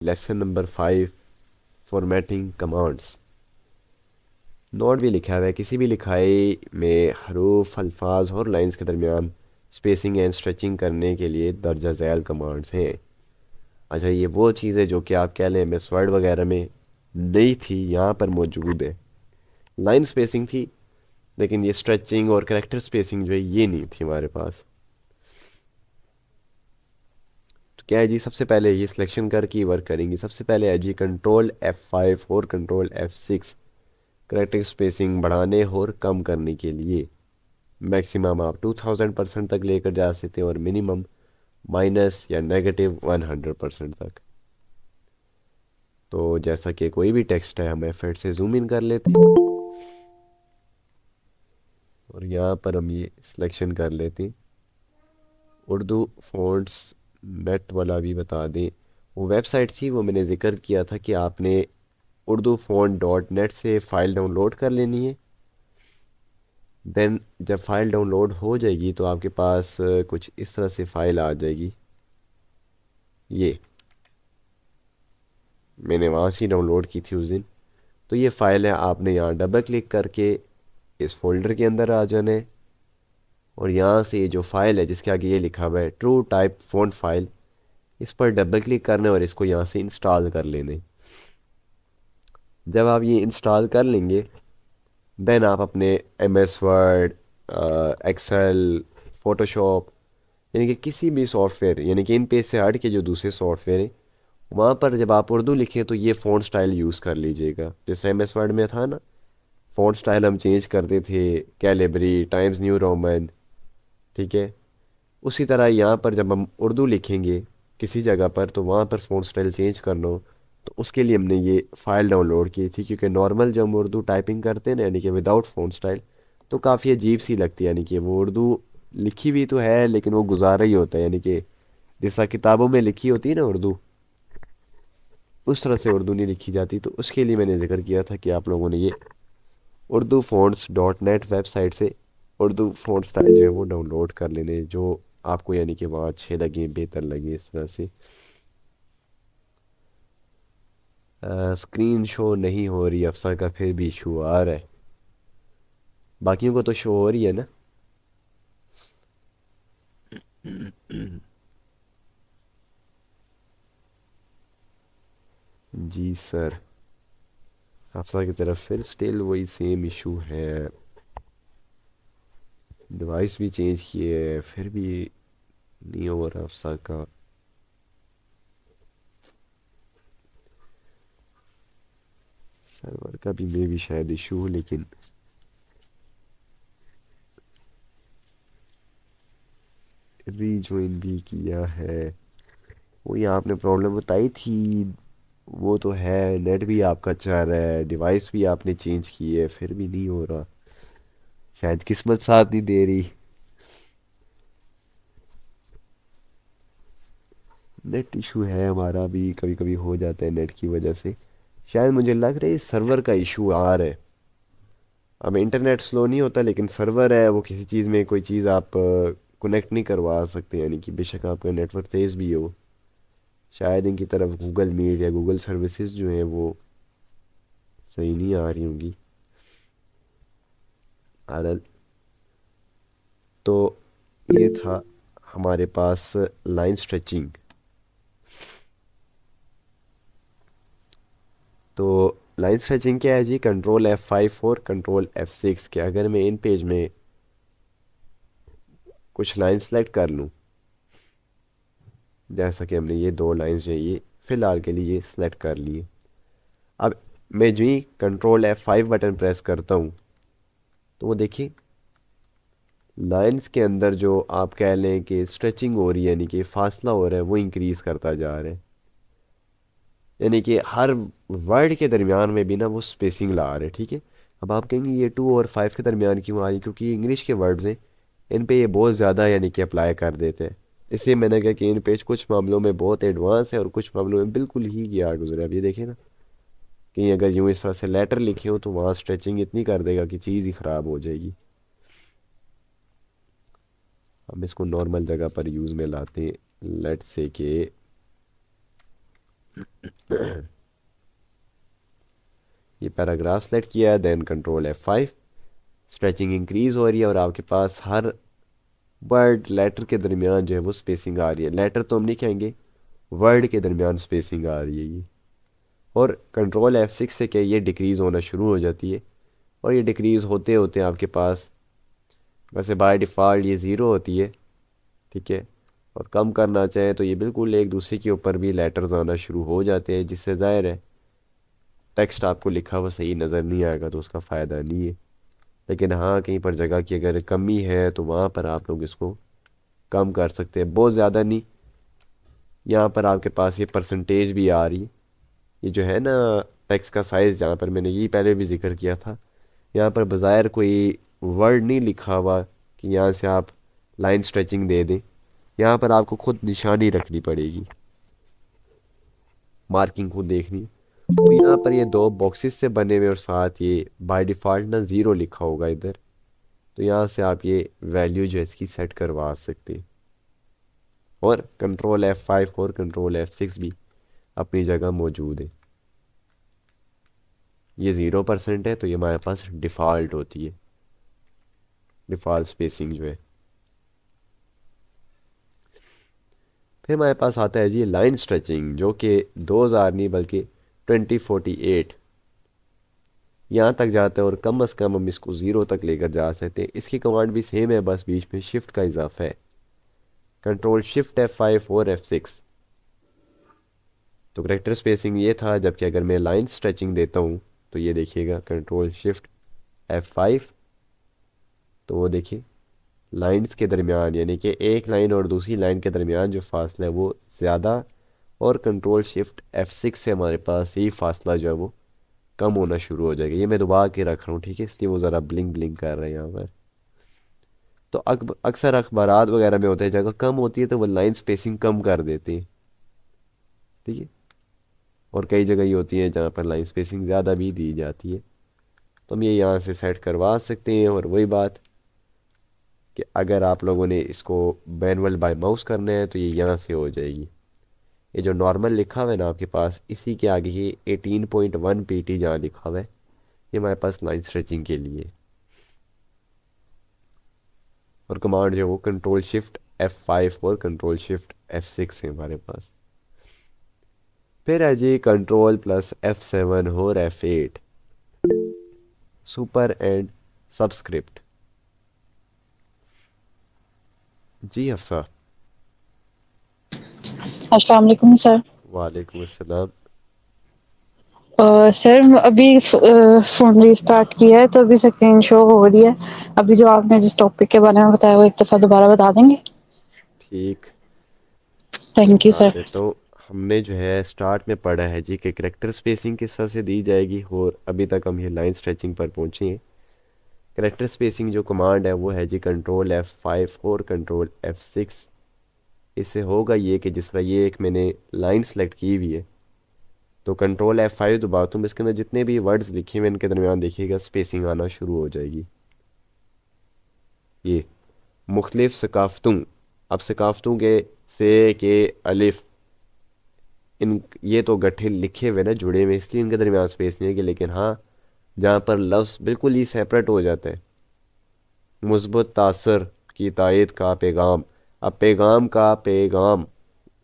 Lesson number 5, formatting commands. Note भी लिखा हुआ है, किसी भी लिखाई में हरूफ, अल्फाज और लाइंस के दरमियान स्पेसिंग एंड स्ट्रेचिंग करने के लिए दर्जा ज़ैल कमांड्स हैं। अच्छा, ये वो चीज़ है जो कि आप कह लें एमएस वर्ड वगैरह में नहीं थी, यहाँ पर मौजूद है। लाइन स्पेसिंग थी, लेकिन ये स्ट्रेचिंग और करेक्टर स्पेसिंग जो है ये नहीं थी हमारे पास। तो क्या है जी, सबसे पहले ये सिलेक्शन करके वर्क करेंगे। सबसे पहले है जी Ctrl+F5 और Ctrl+F6 करेक्टर स्पेसिंग बढ़ाने और कम करने के लिए। मैक्सिमम आप 2000% तक लेकर जा सकते हैं और मिनिमम माइनस या -100% तक। तो जैसा कि कोई भी टेक्स्ट है, हम F8 से जूम इन कर लेते हैं और यहाँ पर हम ये सिलेक्शन कर लेते हैं। उर्दू फ़ॉन्ट्स नेट वाला भी बता दें, वो वेबसाइट थी, वो मैंने ज़िक्र किया था कि आपने उर्दू फ़ॉन्ट डॉट नेट से फ़ाइल डाउनलोड कर लेनी है। देन जब फ़ाइल डाउनलोड हो जाएगी तो आपके पास कुछ इस तरह से फ़ाइल आ जाएगी। ये मैंने वहाँ से डाउनलोड की थी उस दिन। तो ये फ़ाइल है, आपने यहाँ डबल क्लिक करके इस फोल्डर के अंदर आ जाना है और यहाँ से ये जो फ़ाइल है जिसके आगे ये लिखा हुआ है ट्रू टाइप फ़ॉन्ट फाइल, इस पर डबल क्लिक करना है और इसको यहाँ से इंस्टॉल कर लेना है। जब आप ये इंस्टॉल कर लेंगे, देन आप अपने M S Word, Excel, Photoshop, यानी कि किसी भी सॉफ्टवेयर, यानी कि इन पेज से हट के जो दूसरे सॉफ्टवेयर हैं, वहाँ पर जब आप उर्दू लिखें तो ये फ़ॉन्ट स्टाइल यूज़ कर लीजिएगा। जैसे एम एस वर्ड में था ना, फ़ॉन्ट स्टाइल हम चेंज करते थे, कैलिबरी, टाइम्स न्यू रोमन, ठीक है। उसी तरह यहाँ पर जब हम उर्दू लिखेंगे किसी जगह पर, तो वहाँ पर फ़ॉन्ट स्टाइल चेंज करना हो तो उसके लिए हमने ये फ़ाइल डाउनलोड की थी। क्योंकि नॉर्मल जब हम उर्दू टाइपिंग करते हैं ना, यानी कि विदाउट फ़ॉन्ट स्टाइल, तो काफ़ी अजीब सी लगती है। यानी कि वो उर्दू लिखी भी तो है लेकिन वो गुजारा ही होता है, यानी कि जैसा किताबों में लिखी होती है ना उर्दू, उस तरह से उर्दू नहीं लिखी जाती। तो उसके लिए मैंने जिक्र किया था कि आप लोगों ने ये Urdu fonts dot net website से उर्दू फ़ॉन्ट स्टाइल जो है वो डाउनलोड कर लेने, जो आपको यानी कि वहाँ अच्छे लगे, बेहतर लगे इस तरह से। स्क्रीन शो नहीं हो रही अफसर का, फिर भी इशू आ रहा है। बाकियों को तो शो हो रही है ना। जी सर, अफसर की तरफ फिर स्टिल वही सेम इशू है। डिवाइस भी चेंज किए है, फिर भी नहीं हो रहा अफसर का। सर्वर का भी मे भी शायद इशू, लेकिन रीज्वाइन भी किया है। वो यहाँ आपने प्रॉब्लम बताई थी, वो तो है। नेट भी आपका चल रहा है, डिवाइस भी आपने चेंज की है, फिर भी नहीं हो रहा। शायद किस्मत साथ नहीं दे रही। नेट इशू है हमारा भी, कभी कभी हो जाता है नेट की वजह से। शायद मुझे लग रहा है सर्वर का इशू आ रहा है। अब इंटरनेट स्लो नहीं होता, लेकिन सर्वर है वो, किसी चीज़ में कोई चीज़ आप कनेक्ट नहीं करवा सकते, यानी कि बेशक आपका नेटवर्क तेज़ भी हो। शायद इनकी तरफ गूगल मीट या गूगल सर्विसेज जो हैं वो सही नहीं आ रही होंगी। आदल तो ये था हमारे पास लाइन स्ट्रेचिंग। तो लाइन स्ट्रेचिंग क्या है जी, Ctrl+F5 और Ctrl+F6 के अगर मैं इन पेज में कुछ लाइन सेलेक्ट कर लूँ, जैसा कि हमने ये दो लाइंस जो है ये फ़िलहाल के लिए ये सिलेक्ट कर लिए। अब मैं जो ही Ctrl+F5 बटन प्रेस करता हूँ, तो वो देखिए लाइंस के अंदर जो आप कह लें कि स्ट्रेचिंग हो रही है, यानी कि फासला हो रहा है, वो इंक्रीज़ करता जा रहा है। यानी कि हर वर्ड के दरमियान में भी ना वो स्पेसिंग ला रहे, ठीक है। अब आप कहेंगे ये 2 और 5 के दरमियान क्यों आ रही, क्योंकि ये इंग्लिश के वर्ड्स हैं, इन पे ये बहुत ज़्यादा यानी कि अप्लाई कर देते हैं। इसलिए मैंने कहा कि इन पेज कुछ मामलों में बहुत एडवांस है और कुछ मामलों में बिल्कुल ही गया गुजरा। अब ये देखें ना, कहीं अगर यूँ इस तरह से लेटर लिखे हो तो वहाँ स्ट्रेचिंग इतनी कर देगा कि चीज़ ही ख़राब हो जाएगी। हम इसको नॉर्मल जगह पर यूज़ में लाते हैं। लेट्स से कि ये पैराग्राफ सेलेक्ट किया है, then control F5। Stretching increase हो रही है और आपके पास हर वर्ड लेटर के दरमियान जो है वो स्पेसिंग आ रही है। लेटर तो हम नहीं कहेंगे, वर्ड के दरमियान स्पेसिंग आ रही है ये। और कंट्रोल F6 से क्या, ये डिक्रीज़ होना शुरू हो जाती है। और ये डिक्रीज़ होते होते आपके पास, वैसे बाय डिफ़ॉल्ट ये ज़ीरो होती है, ठीक है। और कम करना चाहें तो ये बिल्कुल एक दूसरे के ऊपर भी लेटर्स आना शुरू हो जाते हैं, जिससे ज़ाहिर है टेक्स्ट आपको लिखा हुआ सही नज़र नहीं आएगा, तो उसका फ़ायदा नहीं है। लेकिन हाँ, कहीं पर जगह की अगर कमी है तो वहाँ पर आप लोग इसको कम कर सकते हैं, बहुत ज़्यादा नहीं। यहाँ पर आपके पास ये परसेंटेज भी आ रही है, ये जो है ना टेक्स्ट का साइज़, जहाँ पर मैंने यही पहले भी जिक्र किया था, यहाँ पर बज़ाहिर कोई वर्ड नहीं लिखा हुआ कि यहाँ से आप लाइन स्ट्रेचिंग दे दें। यहाँ पर आपको खुद निशानी रखनी पड़ेगी, मार्किंग खुद देखनी। तो यहाँ पर ये दो बॉक्सेस से बने हुए और साथ ये बाय डिफ़ॉल्ट ना ज़ीरो लिखा होगा इधर। तो यहाँ से आप ये वैल्यू जो है इसकी सेट करवा सकते हैं। और कंट्रोल F5 और कंट्रोल F6 भी अपनी जगह मौजूद है। ये 0% है तो ये हमारे पास डिफ़ॉल्ट होती है, डिफ़ॉल्ट स्पेसिंग जो है। फिर हमारे पास आता है जी लाइन स्ट्रेचिंग, जो कि 2000 नहीं बल्कि 2048 यहाँ तक जाता है, और कम अज़ कम हम इसको ज़ीरो तक लेकर जा सकते हैं। इसकी कमांड भी सेम है, बस बीच में शिफ्ट का इजाफा है। कंट्रोल शिफ्ट F5 और F6। तो करेक्टर स्पेसिंग ये था, जबकि अगर मैं लाइन स्ट्रेचिंग देता हूँ तो ये देखिएगा कंट्रोल शिफ्ट F5, तो वो देखिए लाइंस के दरमियान, यानी कि एक लाइन और दूसरी लाइन के दरमियान जो फासला है वो ज़्यादा। और कंट्रोल शिफ्ट F6 से हमारे पास यही फासला जो है वो कम होना शुरू हो जाएगा। ये मैं दबा के रख रहा हूँ, ठीक है, इसलिए वो ज़रा ब्लिंक ब्लिंक कर रहे हैं यहाँ पर। तो अक्सर अखबारात वगैरह में होता है, जगह कम होती है तो वो लाइन स्पेसिंग कम कर देते हैं, ठीक है। और कई जगह ये होती है जहाँ पर लाइन स्पेसिंग ज़्यादा भी दी जाती है। तो हम ये यहाँ से सेट करवा सकते हैं। और वही बात कि अगर आप लोगों ने इसको मैनुअल बाय माउस करना है तो ये यहाँ से हो जाएगी। ये जो नॉर्मल लिखा हुआ है ना आपके पास, इसी के आगे ये 18.1 PT जहाँ लिखा हुआ है, ये हमारे पास लाइन स्ट्रेचिंग के लिए। और कमांड जो है वो कंट्रोल शिफ्ट F5 और कंट्रोल शिफ्ट F6 है हमारे पास। फिर है जी कंट्रोल प्लस F7 और F8, सुपर एंड सबस्क्रिप्ट। जी हफ्सा। अस्सलाम वालेकुम सर। वालेकुम अस्सलाम। सर अभी फ़ोन रीस्टार्ट किया है तो अभी स्क्रीन शो हो रही है। अभी जो आपने जिस टॉपिक के बारे में बताया वो एक दफ़ा दोबारा बता देंगे? ठीक, थैंक यू बता सर। देता हूँ। हमने जो है स्टार्ट में पढ़ा है जी कि करेक्टर स्पेसिंग किस तरह से दी जाएगी, और अभी तक हम ये लाइन स्ट्रेचिंग पर पहुँचे हैं। करेक्टर स्पेसिंग जो कमांड है वो है जी कंट्रोल F5 और कंट्रोल F6। इससे होगा ये कि जिस तरह ये एक मैंने लाइन सेलेक्ट की हुई है, तो कंट्रोल F5 दबाता हूँ, इसके अंदर जितने भी वर्ड्स लिखे हुए हैं इनके दरमियान देखिएगा स्पेसिंग आना शुरू हो जाएगी। ये मुख्तलिफ सकाफ़तों, अब सकाफ़तों के अलिफ, इन ये तो गट्ठे लिखे हुए ना जुड़े हुए, इसलिए इनके दरमियान स्पेस नहीं है कि, लेकिन हाँ जहाँ पर लफ्ज़ बिल्कुल ही सेपरेट हो जाता है, मुस्बत तासर की तायद का पैगाम। अब पैगाम का पैगाम,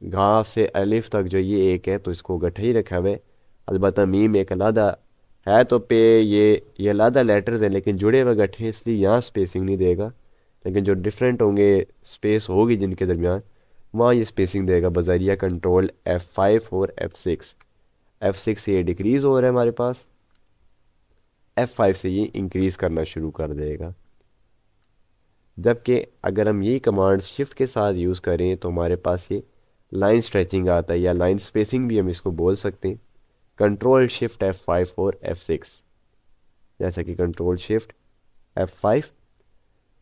घाव से अलिफ तक जो ये एक है तो इसको गठे ही रखा हुआ है। अलबत्ता मीम एक अलहदा है, तो पे ये अलहदा लेटर्स हैं लेकिन जुड़े हुए गठे हैं, इसलिए यहाँ स्पेसिंग नहीं देगा। लेकिन जो डिफरेंट होंगे, स्पेस होगी जिनके दरमियान, वहाँ ये स्पेसिंग देगा बजरिया कंट्रोल F5 और F6। F6 से ये डिक्रीज़ हो रहा है हमारे पास, F5 से ये इंक्रीज़ करना शुरू कर देगा। जबकि अगर हम यही कमांड शिफ्ट के साथ यूज़ करें तो हमारे पास ये लाइन स्ट्रेचिंग आता है, या लाइन स्पेसिंग भी हम इसको बोल सकते हैं। कंट्रोल शिफ्ट F5 और F6, जैसा कि कंट्रोल शिफ्ट F5,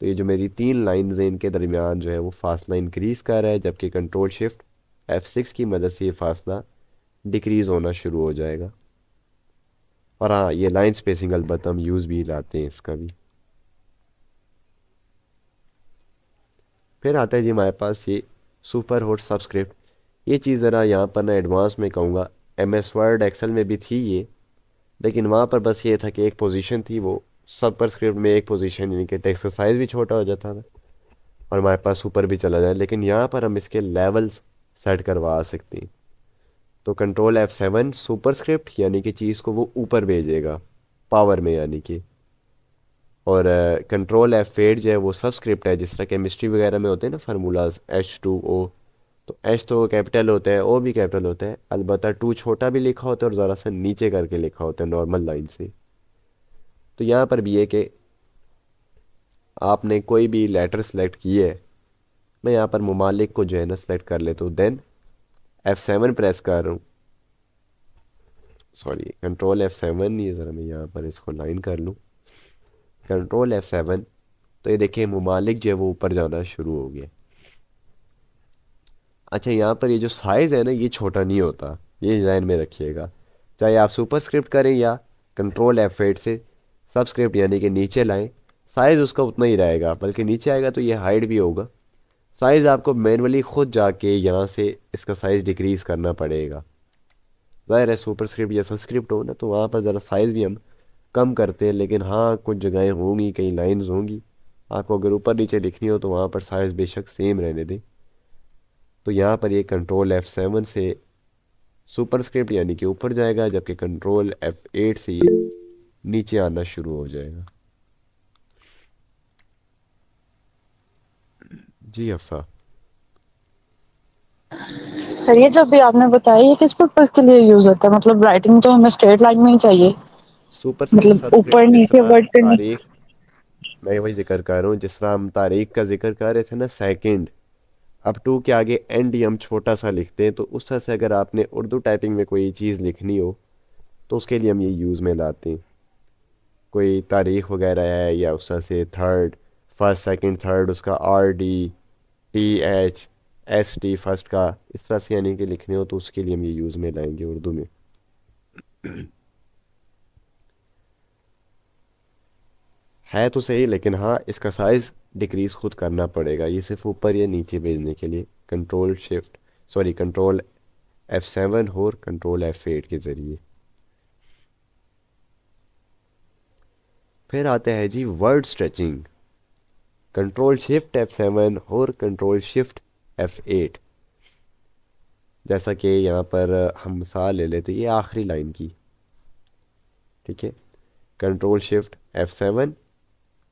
तो ये जो मेरी तीन लाइंस हैं इनके दरमियान जो है वो फासला इंक्रीज़ कर रहा है, जबकि कंट्रोल शिफ्ट F6 की मदद से ये फासला डिक्रीज़ होना शुरू हो जाएगा। और हाँ, ये लाइन स्पेसिंग अलबत्ता हम यूज़ भी लाते हैं इसका भी। फिर आता है जी हमारे पास ये सुपर और सबस्क्रिप्ट। ये चीज़ ज़रा यहाँ पर ना एडवांस में कहूँगा, एम एस वर्ड एक्सेल में भी थी ये, लेकिन वहाँ पर बस ये था कि एक पोजीशन थी, वो सुपर स्क्रिप्ट में एक पोजीशन, यानी कि टेक्स्ट का साइज भी छोटा हो जाता था और हमारे पास ऊपर भी चला जाए। लेकिन यहाँ पर हम इसके लेवल्स सेट करवा सकते हैं। तो कंट्रोल F7 सुपर स्क्रिप्ट यानी कि चीज़ को वो ऊपर भेजेगा पावर में, यानी कि। और कंट्रोल F8 जो है वो सबस्क्रिप्ट है, जिस तरह केमिस्ट्री वगैरह में होते हैं ना फार्मूलाज H2O। तो H तो कैपिटल होता है, O भी कैपिटल होता है, अलबत्ता 2 छोटा भी लिखा होता है और ज़रा सा नीचे करके लिखा होता है नॉर्मल लाइन से। तो यहाँ पर भी है कि आपने कोई भी लेटर सेलेक्ट किए है। मैं यहाँ पर मुमालिक को जो है ना सेलेक्ट कर लेता हूँ, देन F7 प्रेस कर रहा हूँ। सॉरी, कंट्रोल F7, ये ज़रा मैं यहाँ पर इसको लाइन कर लूँ, कंट्रोल F7। तो ये देखिए मुमालिक जो है वो ऊपर जाना शुरू हो गया। अच्छा, यहाँ पर ये जो साइज़ है ना ये छोटा नहीं होता, ये ध्यान में रखिएगा। चाहे आप सुपर स्क्रिप्ट करें या कंट्रोल F8 से सब स्क्रिप्ट यानी कि नीचे लाएं, साइज़ उसका उतना ही रहेगा, बल्कि नीचे आएगा तो ये हाइड भी होगा। साइज़ आपको मैनुअली खुद जाके यहाँ से इसका साइज़ डिक्रीज़ करना पड़ेगा। ज़ाहिर है सुपर स्क्रिप्ट या सब स्क्रिप्ट हो ना तो वहाँ पर ज़रा साइज़ भी हम कम करते हैं, लेकिन हाँ कुछ जगहें होंगी, कई लाइंस होंगी, आपको अगर ऊपर नीचे लिखनी हो तो वहाँ पर साइज़ बेशक सेम रहने दें। तो यहाँ पर ये कंट्रोल F7 से सुपर स्क्रिप्ट यानी कि ऊपर जाएगा, जबकि कंट्रोल F8 से ये नीचे आना शुरू हो जाएगा। जी अफसा। सर ये जो भी आपने बताया ये किस पर्पज के लिए यूज होता है? मतलब राइटिंग तो हमें स्ट्रेट लाइन में ही चाहिए, सुपर स्क्रिप्ट मतलब सब ऊपर स्क्रिप्ट जिस नीचे तरह वर्ड पे नहीं। तारीख, मैं वही जिक्र कर रहा हूँ, जिस तरह हम तारीख का जिक्र कर रहे थे ना, सेकंड, अब टू के आगे एंड ही हम छोटा सा लिखते हैं। तो उस तरह से अगर आपने उर्दू टाइपिंग में कोई चीज़ लिखनी हो तो उसके लिए हम ये यूज़ में लाते हैं। कोई तारीख वगैरह है या उस तरह से थर्ड, फर्स्ट सेकंड थर्ड, उसका RD TH ST फर्स्ट का, इस तरह से यानी कि लिखने हो तो उसके लिए हम ये यूज़ में लाएंगे उर्दू में। है तो सही, लेकिन हाँ इसका साइज़ डिक्रीज़ खुद करना पड़ेगा, ये सिर्फ ऊपर या नीचे भेजने के लिए कंट्रोल F7 और कंट्रोल F8 के ज़रिए। फिर आता है जी word stretching, control shift F7 और कंट्रोल शिफ्ट F8। जैसा कि यहाँ पर हम मिसाल ले लेते हैं ये आखिरी लाइन की, ठीक है, कंट्रोल शिफ्ट F7।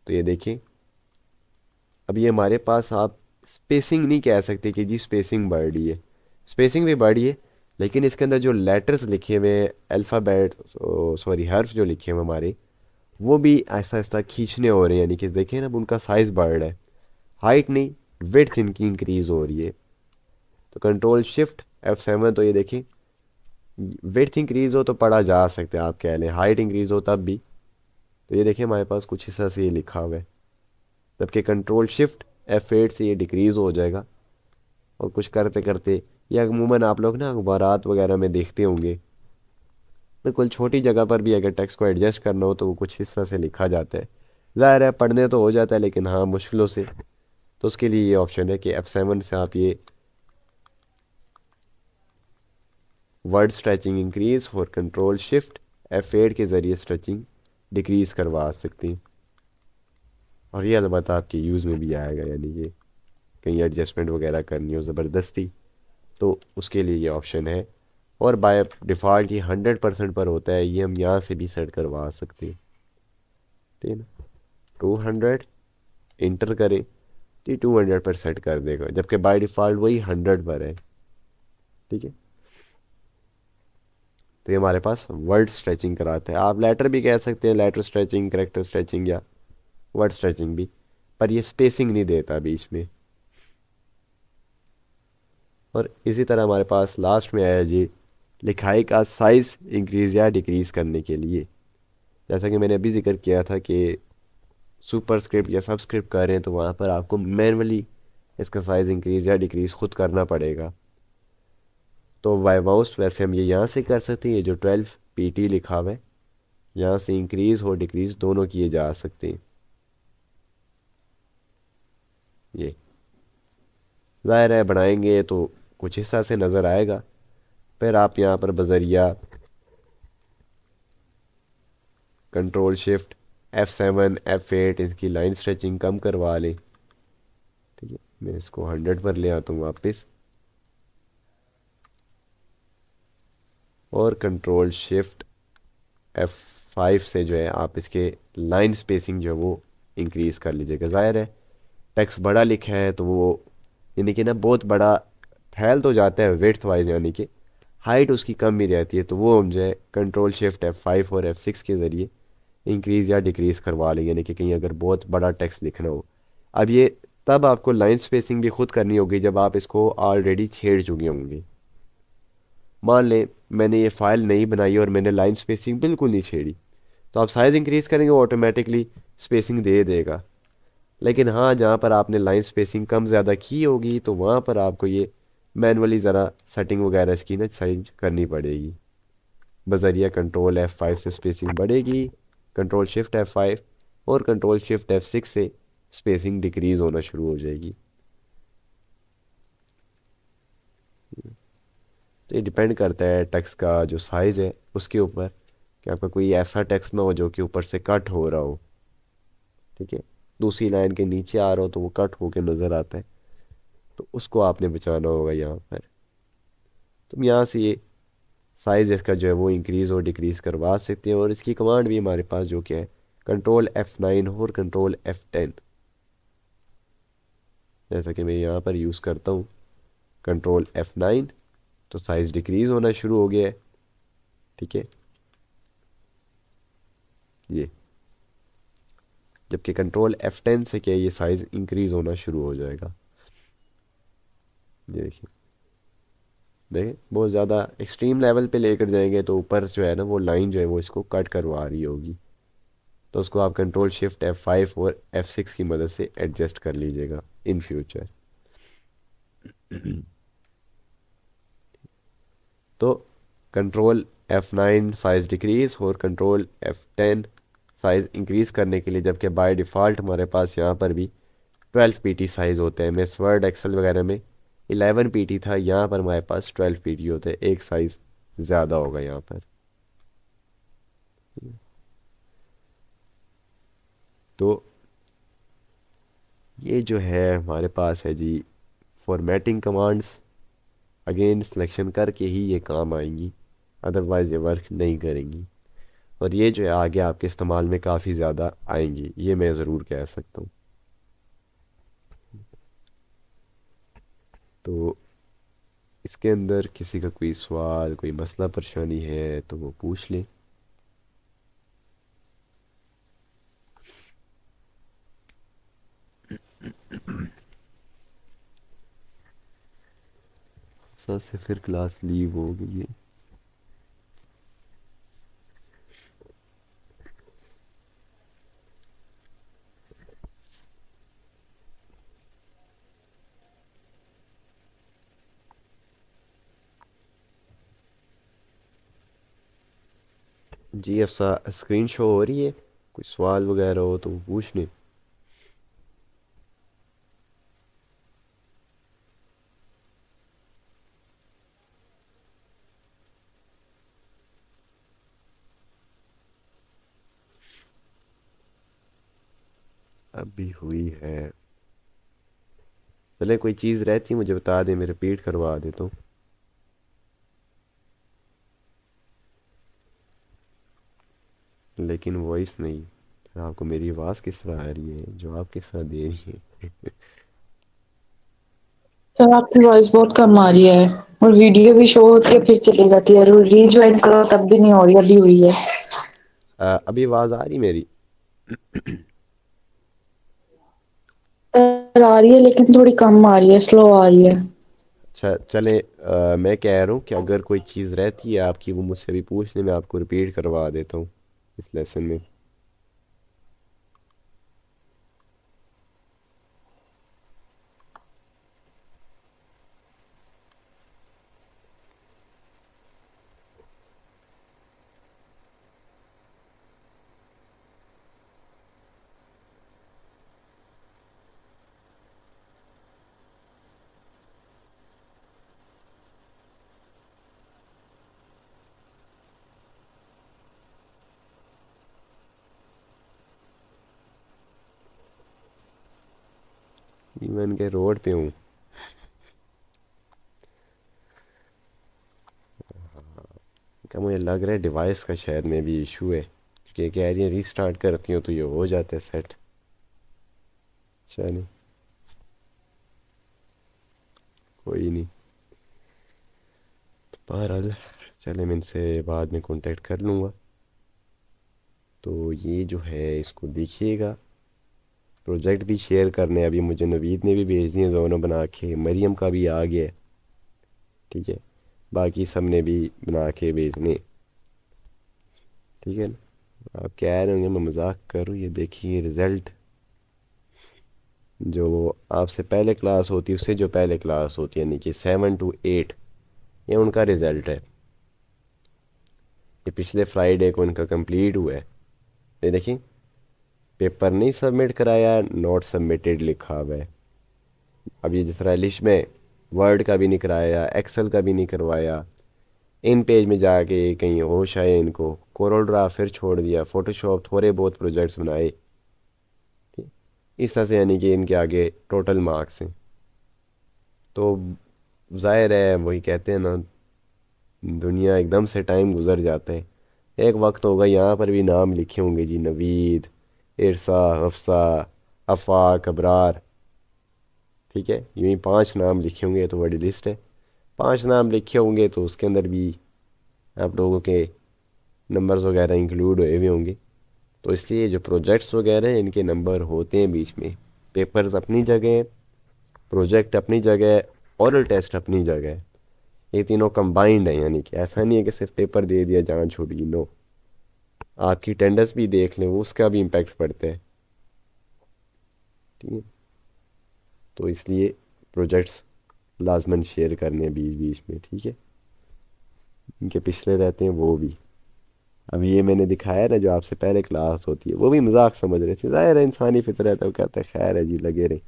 तो ये देखें, अब ये हमारे पास, आप स्पेसिंग नहीं कह सकते कि जी स्पेसिंग बढ़ रही है, स्पेसिंग भी बढ़ रही है, लेकिन इसके अंदर जो लेटर्स लिखे हुए हैं, अल्फ़ाबेट, सॉरी हर्फ जो लिखे हुए हैं हमारे, वो भी ऐसा ऐसा खींचने हो रहे हैं, यानी कि देखें ना अब उनका साइज़ बढ़ रहा है, हाइट नहीं, विड्थ इनकी इंक्रीज हो रही है। तो कंट्रोल शिफ्ट F7, तो ये देखें विड्थ इंक्रीज हो तो पढ़ा जा सकता है, आप कह लें हाइट इंक्रीज हो तब भी। तो ये देखिए हमारे पास कुछ हिस्सा से ये लिखा हुआ है, जबकि कंट्रोल शिफ्ट F8 से ये डिक्रीज हो जाएगा। और कुछ करते करते, ये अमूमन आप लोग ना अखबारात वगैरह में देखते होंगे, बिल्कुल छोटी जगह पर भी अगर टेक्स्ट को एडजस्ट करना हो तो वो कुछ इस तरह से लिखा जाता है। ज़ाहिर है पढ़ने तो हो जाता है, लेकिन हाँ मुश्किलों से। तो उसके लिए ये ऑप्शन है कि F7 से आप ये वर्ड स्ट्रेचिंग इंक्रीज और कंट्रोल शिफ्ट F8 के ज़रिए स्ट्रेचिंग डिक्रीज करवा सकते हैं। और ये अलबत्ता आपके यूज़ में भी आएगा, यानी कि कहीं एडजस्टमेंट वगैरह करनी हो ज़बरदस्ती तो उसके लिए ये ऑप्शन है। और बाय डिफ़ॉल्ट ये 100% पर होता है, ये हम यहाँ से भी सेट करवा सकते हैं, ठीक है ना। 200 इंटर करें तो ये 200 पर सेट कर देगा, जबकि बाय डिफ़ॉल्ट वही 100 पर है, ठीक है। तो ये हमारे पास वर्ड स्ट्रेचिंग कराता है। आप लेटर भी कह सकते हैं, लेटर स्ट्रेचिंग, करेक्टर स्ट्रेचिंग या वर्ड स्ट्रेचिंग भी, पर ये स्पेसिंग नहीं देता बीच में। और इसी तरह हमारे पास लास्ट में आया जी लिखाई का साइज़ इंक्रीज़ या डिक्रीज़ करने के लिए। जैसा कि मैंने अभी जिक्र किया था कि सुपर स्क्रिप्ट या सब स्क्रिप्ट कर रहे हैं तो वहाँ पर आपको मैनुअली इसका साइज़ इंक्रीज़ या डिक्रीज़ खुद करना पड़ेगा। तो बाय माउस वैसे हम ये यहाँ से कर सकते हैं, ये जो 12 PT लिखा हुआ है यहाँ से इंक्रीज़ और डिक्रीज़ दोनों किए जा सकते हैं। ये ज़ाहिर है बनाएंगे तो कुछ हिस्सा से नज़र आएगा, फिर आप यहाँ पर बजरिया कंट्रोल शिफ्ट F7 F8 इसकी लाइन स्ट्रेचिंग कम करवा लें। ठीक है, मैं इसको 100 पर ले आता हूँ वापस, और कंट्रोल शिफ्ट F5 से जो है आप इसके लाइन स्पेसिंग जो है वो इंक्रीज़ कर लीजिएगा। ज़ाहिर है टेक्स्ट बड़ा लिखा है तो वो यानी कि ना बहुत बड़ा फैल तो जाता है विड्थ वाइज, यानी कि हाइट उसकी कम ही रहती है, तो वो हम जो है कंट्रोल शिफ्ट F5 और F6 के ज़रिए इंक्रीज़ या डिक्रीज़ करवा लें, यानी कि कहीं अगर बहुत बड़ा टेक्स्ट लिखना हो। अब ये तब आपको लाइन स्पेसिंग भी खुद करनी होगी जब आप इसको ऑलरेडी छेड़ चुके होंगे। मान लें मैंने ये फ़ाइल नहीं बनाई और मैंने लाइन स्पेसिंग बिल्कुल नहीं छेड़ी, तो आप साइज़ इंक्रीज़ करेंगे वो ऑटोमेटिकली स्पेसिंग दे देगा। लेकिन हाँ, जहाँ पर आपने लाइन स्पेसिंग कम ज़्यादा की होगी तो वहाँ पर आपको ये मैनुअली ज़रा सेटिंग वगैरह इसकी ना साइज करनी पड़ेगी। बजरिया कंट्रोल F5 से स्पेसिंग बढ़ेगी, कंट्रोल शिफ्ट F5 और कंट्रोल शिफ्ट F6 से स्पेसिंग डिक्रीज़ होना शुरू हो जाएगी। तो ये डिपेंड करता है टेक्स्ट का जो साइज़ है उसके ऊपर, कि आपका कोई ऐसा टेक्स्ट ना हो जो कि ऊपर से कट हो रहा हो। ठीक है, दूसरी लाइन के नीचे आ रहा हो तो वो कट होके नज़र आता है, तो उसको आपने बचाना होगा यहाँ पर। तुम यहाँ से ये साइज़ इसका जो है वो इंक्रीज़ और डिक्रीज़ करवा सकते हैं, और इसकी कमांड भी हमारे पास जो कि है कंट्रोल F9 और कंट्रोल F10। जैसा कि मैं यहाँ पर यूज़ करता हूँ कंट्रोल F9, तो साइज़ डिक्रीज़ होना शुरू हो गया है। ठीक है, ये जबकि कंट्रोल F10 से क्या है, ये साइज़ इंक्रीज़ होना शुरू हो जाएगा। ये देखिए, देखें बहुत ज़्यादा एक्सट्रीम लेवल पे लेकर जाएंगे तो ऊपर जो है ना वो लाइन जो है वो इसको कट करवा रही होगी, तो उसको आप कंट्रोल शिफ्ट F5 और F6 की मदद से एडजस्ट कर लीजिएगा इन फ्यूचर। तो कंट्रोल F9 साइज़ डिक्रीज़ और कंट्रोल F10 साइज़ इंक्रीज़ करने के लिए, जबकि बाय डिफ़ॉल्ट हमारे पास यहाँ पर भी 12 पीटी साइज़ होते हैं। मैं वर्ड एक्सेल वगैरह में 11 पीटी था, यहाँ पर हमारे पास 12 पीटी होते हैं, एक साइज़ ज़्यादा होगा यहाँ पर। तो ये जो है हमारे पास है जी फॉर्मेटिंग कमांड्स, अगेन सिलेक्शन करके ही ये काम आएंगी, अदरवाइज़ ये वर्क नहीं करेंगी। और ये जो है आगे आपके इस्तेमाल में काफ़ी ज़्यादा आएंगी, ये मैं ज़रूर कह सकता हूँ। तो इसके अंदर किसी का कोई सवाल कोई मसला परेशानी है तो वो पूछ लें। सर से फिर क्लास लीव हो गई है। जी अफसा स्क्रीन शो हो रही है, कोई सवाल वगैरह हो तो वो पूछ लें। अभी हुई है, चले कोई चीज़ रहती है मुझे बता दें, मैं रिपीट करवा देता हूँ। लेकिन वॉइस नहीं, आपको मेरी आवाज़ किस तरह आ रही है, जवाब किस तरह दे रही है? सर आपकी वॉइस बहुत कम आ रही है और वीडियो भी शो होती है फिर चली जाती है, रीज्वाइन करो तब भी नहीं हो रही, अभी हुई है। अभी आवाज़ आ रही मेरी? सर आ रही है लेकिन थोड़ी कम आ रही है, स्लो आ रही है। अच्छा चले, मैं कह रहा हूँ कि अगर कोई चीज़ रहती है आपकी वो मुझसे भी पूछ लें, मैं आपको रिपीट करवा देता हूँ इस लेसन में। इवन के रोड पे हूँ। क्या मुझे लग रहा है डिवाइस का शायद में भी इशू है, क्योंकि कह रही है रीस्टार्ट करती हूँ तो ये हो जाता है सेट। चलिए, कोई नहीं। बहरहाल, चले मैं इनसे बाद में कांटेक्ट कर लूँगा। तो ये जो है इसको देखिएगा। प्रोजेक्ट भी शेयर करने अभी मुझे नवीद ने भी भेज दिए दोनों बना के, मरियम का भी आ गया है। ठीक है, बाकी सब ने भी बना के भेजने। ठीक है ना, आप कह रहे होंगे मैं मजाक करूँ, ये देखिए रिज़ल्ट। जो आपसे पहले क्लास होती है उससे जो पहले क्लास होती है, यानी कि 7 to 8, ये उनका रिज़ल्ट है। ये पिछले फ्राइडे को इनका कंप्लीट हुआ है। ये देखिए, पेपर नहीं सबमिट कराया, नोट सबमिटेड लिखा हुआ है। अब ये जिस तरह लिस्ट में वर्ड का भी नहीं कराया, एक्सेल का भी नहीं करवाया, इन पेज में जाके कहीं होश आए इनको, कोरल ड्रा फिर छोड़ दिया, फोटोशॉप थोड़े बहुत प्रोजेक्ट्स बनाए। ठीक, इस तरह से यानी कि इनके आगे टोटल मार्क्स हैं। तो जाहिर है वही कहते हैं ना, दुनिया एकदम से टाइम गुजर जाता है। एक वक्त होगा यहाँ पर भी नाम लिखे होंगे जी, नवीद, इरसा, हफ्सा, आफाक, अबरार। ठीक है, यूँ ही 5 नाम लिखे होंगे तो बड़ी लिस्ट है। 5 नाम लिखे होंगे तो उसके अंदर भी आप लोगों के नंबर्स वगैरह इंक्लूड हुए हुए होंगे। तो इसलिए जो प्रोजेक्ट्स वगैरह हैं इनके नंबर होते हैं बीच में। पेपर्स अपनी जगह, प्रोजेक्ट अपनी जगह, ओरल टेस्ट अपनी जगह। ये तीनों कंबाइंड है, यानी कि ऐसा नहीं है कि सिर्फ पेपर दे दिया जान छूट गई, नो। आपकी अटेंडेंस भी देख लें, उसका भी इम्पेक्ट पड़ता है। ठीक है, तो इसलिए प्रोजेक्ट्स लाजमन शेयर करने बीच बीच में। ठीक है, इनके पिछले रहते हैं वो भी। अब ये मैंने दिखाया ना, जो आपसे पहले क्लास होती है वो भी मजाक समझ रहे थे, ज़ाहिर है इंसानी फितरत है, वो कहते हैं खैर है जी लगे रहे।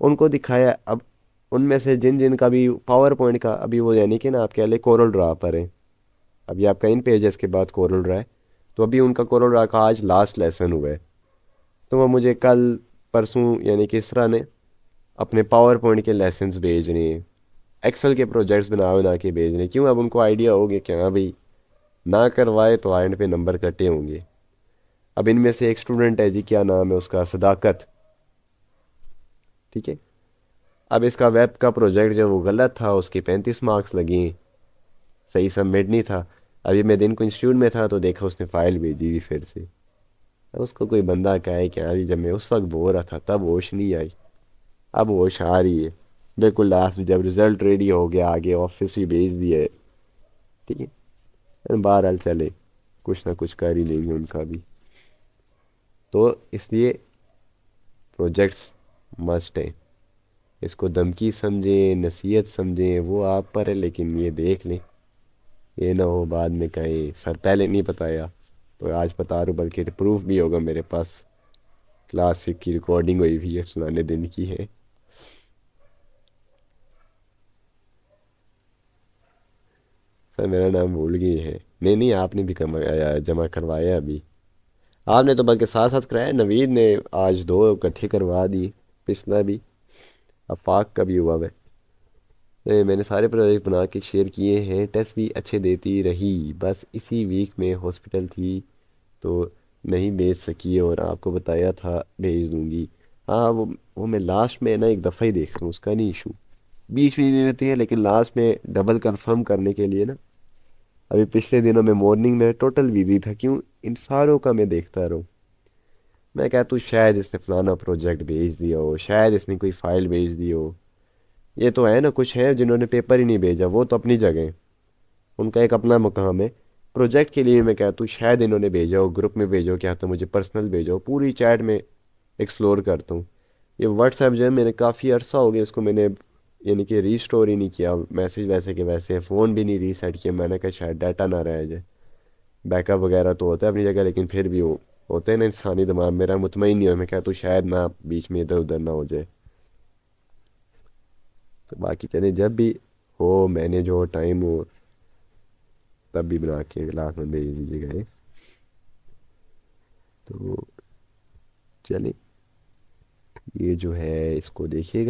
उनको दिखाया। अब उनमें से जिन जिन का भी पावर पॉइंट का अभी वो, यानी कि ना आप कह ले कोरल ड्रा पर है। अभी आपका इन पेजेस के बाद कोरल ड्रा है, तो अभी उनका कोरल ड्रा का आज लास्ट लेसन हुआ है। तो वो मुझे कल परसों यानी कि इस तरह ने अपने पावर पॉइंट के लेसन्स भेज रहे हैं, एक्सेल के प्रोजेक्ट्स बना बना के भेज रहे हैं। क्यों, अब उनको आइडिया हो गया कि हाँ भाई, ना करवाए तो एंड पे नंबर कटे होंगे। अब इनमें से एक स्टूडेंट है जी, क्या नाम है उसका, सदाकत। ठीक है, अब इसका वेब का प्रोजेक्ट जो वो गलत था, उसके 35 मार्क्स लगे हैं, सही सबमिट नहीं था। अभी मैं दिन को इंस्टीट्यूट में था तो देखा उसने फ़ाइल भेजी हुई फिर से। अब उसको कोई बंदा कहे कि अभी जब मैं उस वक्त बोल रहा था तब होश नहीं आई, अब होश आ रही है। बिल्कुल लास्ट में जब रिजल्ट रेडी हो गया, आगे ऑफिस भी भेज दिए। ठीक है, बहरहाल चले, कुछ ना कुछ कर ही लेंगे उनका भी। तो इसलिए प्रोजेक्ट्स मस्ट है। इसको धमकी समझें, नसीहत समझें, वो आप पर है, लेकिन ये देख लें, ये ना हो बाद में कहें सर पहले नहीं बताया। तो आज बता रहा हूँ, बल्कि प्रूफ भी होगा मेरे पास, क्लास की रिकॉर्डिंग हुई भी है, फलाने दिन की है। सर मेरा नाम भूल गई है। नहीं नहीं, आपने भी जमा करवाया अभी। आपने तो बल्कि साथ साथ कराया, नवीद ने आज 2 इकट्ठे करवा दी, पिछला भी, आफाक का भी हुआ है। मैंने सारे प्रोजेक्ट बना के शेयर किए हैं, टेस्ट भी अच्छे देती रही, बस इसी वीक में हॉस्पिटल थी तो नहीं भेज सकी, और आपको बताया था भेज दूंगी। हाँ, वो मैं लास्ट में ना एक दफ़ा ही देख रहा हूँ, उसका नहीं इशू, बीच में नहीं रहती है, लेकिन लास्ट में डबल कंफर्म करने के लिए ना। अभी पिछले दिनों में मॉर्निंग में टोटल बिजी था, क्यों इन सारों का मैं देखता रहूँ। मैं कहता हूँ शायद इसने फलाना प्रोजेक्ट भेज दिया हो, शायद इसने कोई फाइल भेज दी हो। ये तो है ना, कुछ है जिन्होंने पेपर ही नहीं भेजा, वो तो अपनी जगह है, उनका एक अपना मुकाम है। प्रोजेक्ट के लिए मैं कहता हूँ शायद इन्होंने भेजा हो, ग्रुप में भेजो, क्या तो मुझे पर्सनल भेजो, पूरी चैट में एक्सप्लोर करता हूँ। ये व्हाट्सएप जो है, मैंने काफ़ी अर्सा हो गया इसको मैंने यानी कि रीस्टोर ही नहीं किया, मैसेज वैसे के वैसे, फ़ोन भी नहीं रीसेट किया। मैंने कहा शायद डाटा ना रह जाए। बैकअप वगैरह तो होता है अपनी जगह, लेकिन फिर भी वो होते हैं ना इंसानी दिमाग, मेरा मुतमईन नहीं हो, मैं कहता हूँ शायद ना बीच में इधर उधर ना हो जाए। तो बाकी चले, जब भी हो मैनेज हो, टाइम हो, तब भी बना के लास्ट में भेज दीजिएगा ये। तो चले, ये जो है इसको देखिएगा।